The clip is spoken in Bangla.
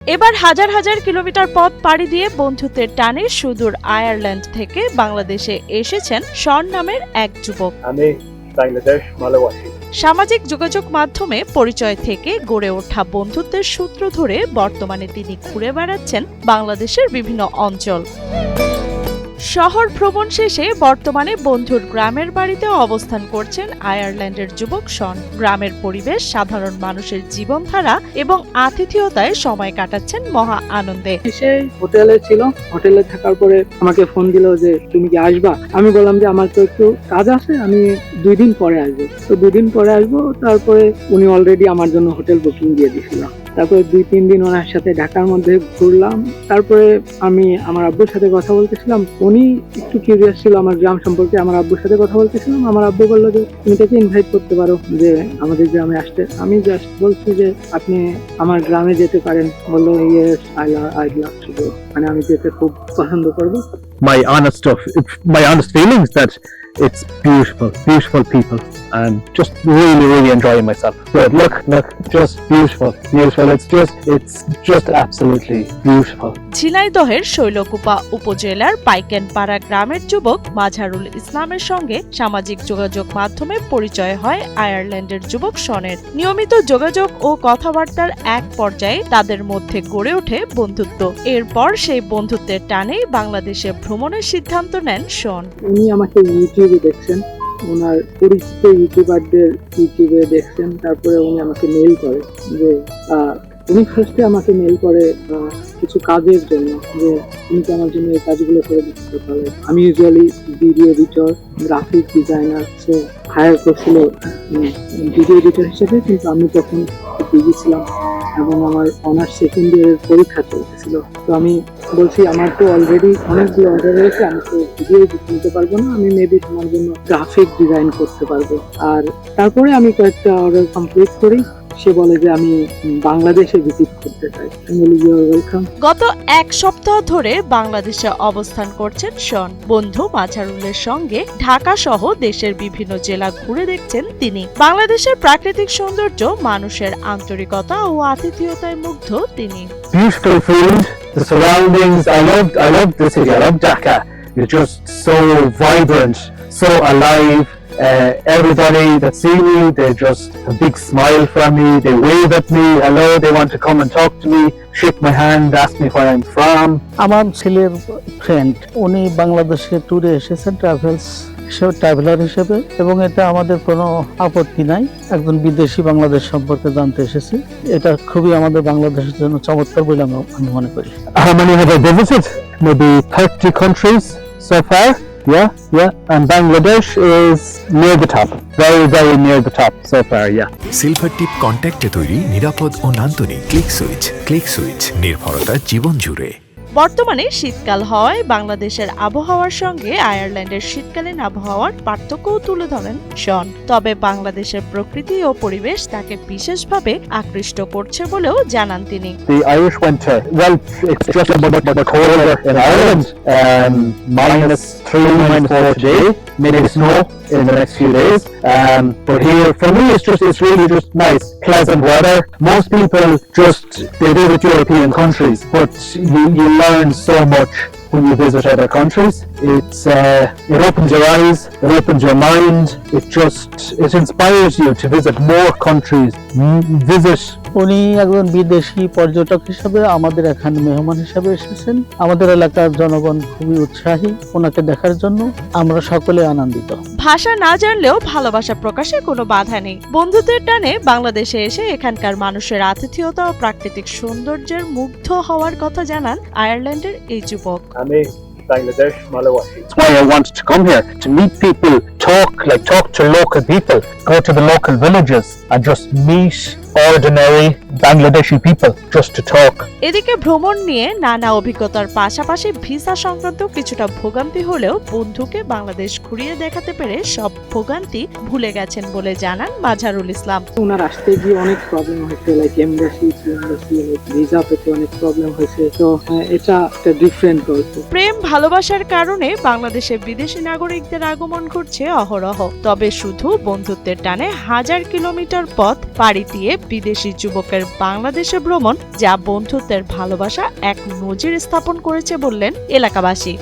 এবার হাজার হাজার কিলোমিটার পথ পাড়ি দিয়ে বন্ধুত্বের টানে সুদূর আয়ারল্যান্ড থেকে বাংলাদেশে এসেছেন শন নামের এক যুবক। আমি বাংলাদেশ মালয়েশিয়া। সামাজিক যোগাযোগ মাধ্যমে পরিচয় থেকে গড়ে ওঠা বন্ধুত্বের সূত্র ধরে বর্তমানে তিনি ঘুরে বেড়াচ্ছেন বাংলাদেশের বিভিন্ন অঞ্চল। শহর ভ্রমণ শেষে বর্তমানে বন্ধুর গ্রামের বাড়িতে অবস্থান করছেন আয়ারল্যান্ডের যুবক শন। গ্রামের পরিবেশ, সাধারণ মানুষের জীবনধারা এবং আতিথেয়তায় সময় কাটাচ্ছেন মহা আনন্দে। সে হোটেলে ছিল, হোটেলে থাকার পরে আমাকে ফোন দিল যে তুমি কি আসবা। আমি বললাম যে আমার তো একটু কাজ আছে, আমি 2 দিন পরে আসবো। তো 2 দিন পরে আসবো। তারপরে উনি অলরেডি আমার জন্য হোটেল বুকিং দিয়ে দিয়েছিল। তারপরে 2-3 দিন ওনার সাথে ঢাকার মধ্যে ঘুরলাম। তারপরে আমি আমার আব্বুর সাথে কথা বলতেছিলাম। উনি একটু কিউরিয়াস ছিল আমার গ্রাম সম্পর্কে। আমার আব্বুর সাথে কথা বলতেছিলাম। আমার আব্বু বললো যে তুমি তাকে ইনভাইট করতে পারো যে আমাদের গ্রামে আসতে। আমি জাস্ট বলছি যে আপনি আমার গ্রামে যেতে পারেন। বললো yes, I love to go. মানে আমি যেতে খুব পছন্দ করবো। My honest feelings that it's beautiful people, and just really enjoying myself. Good, look, just beautiful. It's just absolutely beautiful. ঝিনাইদহের শৈলকুপা উপজেলার পাইকেনপাড়া গ্রামের যুবক মাঝারুল ইসলামের সঙ্গে সামাজিক যোগাযোগ মাধ্যমে পরিচয় হয় আয়ারল্যান্ডের যুবক শনের। নিয়মিত যোগাযোগ ও কথাবার্তার এক পর্যায়ে তাদের মধ্যে গড়ে ওঠে বন্ধুত্ব। এরপর সেই বন্ধুত্বের টানেই বাংলাদেশে ভ্রমণের সিদ্ধান্ত নেন শন। উনি আমাকে ইউটিউবে দেখছেন, ওনার পরিচিত ইউটিউবারদের ইউটিউবে দেখছেন। তারপরে উনি আমাকে মেইল করে যে উনি ফার্স্টে আমাকে মেইল করে কিছু কাজের জন্য, যে তুমি কি আমার জন্য এই কাজগুলো করে দিতে পারো। আমি usually video editor, graphic designer, so hire করছিল ভিডিও এডিটর হিসেবে। কিন্তু আমি তখন বিজি ছিলাম এবং আমার অনার্স সেকেন্ড ইয়ারের পরীক্ষা চলতেছিল। তো আমি বলছি আমার তো অলরেডি অনেকগুলো অর্ডার রয়েছে, আমি তো ভিডিও এডিট নিতে পারবো না, আমি মেবি তোমার জন্য গ্রাফিক ডিজাইন করতে পারবো। আর তারপরে আমি কয়েকটা অর্ডার কমপ্লিট করি। সে বলে যে আমি বাংলাদেশে ভিজিট করতে চাই। আমি বলি ইউ আর ওয়েলকাম। গত 1 সপ্তাহ ধরে বাংলাদেশে অবস্থান করছেন শন। বন্ধু মাঝারুলের সঙ্গে ঢাকা সহ দেশের বিভিন্ন জেলা ঘুরে দেখছেন তিনি। বাংলাদেশের প্রাকৃতিক সৌন্দর্য, মানুষের আন্তরিকতা ও আতিথেয়তায় মুগ্ধ তিনি। Beautiful food, the surroundings. I love the city. I love Dhaka. It's just so vibrant, so alive. Everybody that see me, they just a big smile from me. They wave at me. Hello. They want to come and talk to me, shake my hand, ask me where I'm from. আমার ছেলের ফ্রেন্ড, উনি বাংলাদেশে ট্যুরে এসেছেন ট্রাভেলার হিসেবে, এবং এটা আমাদের কোনো আপত্তি নাই। একজন বিদেশি বাংলাদেশ সম্পর্কে জানতে এসেছি। এটা খুবই আমাদের বাংলাদেশের জন্য চমৎকার বলে আমি মনে করি। How many have I visited? Maybe 30 countries so far. Yeah, and Bangladesh is near the top, very near the top so far. Yeah. Silver tip কন্ট্যাক্টে তৈরি নিরাপদ ও নান্দনিক ক্লিক সুইচ নির্ভরতা জীবন জুড়ে। বর্তমানে শীতকাল হওয়ায় বাংলাদেশের আবহাওয়ার সঙ্গে আয়ারল্যান্ডের শীতকালীন আবহাওয়ার পার্থক্যও তুলে ধরেন শন। তবে বাংলাদেশের প্রকৃতি ও পরিবেশ তাকে বিশেষভাবে আকৃষ্ট করছে বলেও জানান তিনি। The Irish winter, well, it's just about colder in Ireland. -3, -4 today, maybe snow in the next few days. But here, for me, it's really just nice, pleasant weather. Most people they visit European countries, but you learn so much when you visit other countries. It opens your eyes, it opens your mind. It inspires you to visit more countries. উনি একজন বিদেশি পর্যটক হিসেবে আমাদের এখানে মেহমান হিসেবে এসেছেন। আমাদের এলাকার জনগণ খুবই উৎসাহী ওনাকে দেখার জন্য। আমরা সকলে আনন্দিত। ভাষা না জানলেও ভালোবাসা প্রকাশে কোনো বাধা নেই। বন্ধুত্বের টানে বাংলাদেশে এসে এখানকার মানুষের আতিথেয়তা ও প্রাকৃতিক সৌন্দর্যের মুগ্ধ হওয়ার কথা জানান আয়ারল্যান্ডের এই যুবক। আমি Bangladesh Malaysia. That's why I wanted to come here, to meet people, talk to local people, go to the local villages and just meet ordinary Bangladeshi people just to talk. এদিকে ভ্রমণ নিয়ে নানা অভিজ্ঞতার পাশাপাশি ভিসা সংক্রান্ত কিছুটা ভোগান্তি হলেও বন্ধুকে বাংলাদেশ ঘুরিয়ে দেখাতে পেরে সব ভোগান্তি ভুলে গেছেন বলে জানান মাঝারুল ইসলাম। ওনার আসতে গিয়ে অনেক প্রবলেম হয়েছে, লাইক এমবাসি ভিসা পেতে অনেক প্রবলেম হয়েছে। তো এটা একটা ডিফারেন্ট গল্প। প্রেম ভালোবাসার কারণে বাংলাদেশে বিদেশি নাগরিকদের আগমন ঘটছে অহরহ। তবে শুধু বন্ধুত্বের টানে 1000 কিলোমিটার পথ পাড়ি দিয়ে বিদেশি যুবকের তাদের বাংলাদেশে ভ্রমণ, যা বন্ধুত্বের ভালোবাসা এক নজির স্থাপন করেছে বললেন এলাকাবাসী।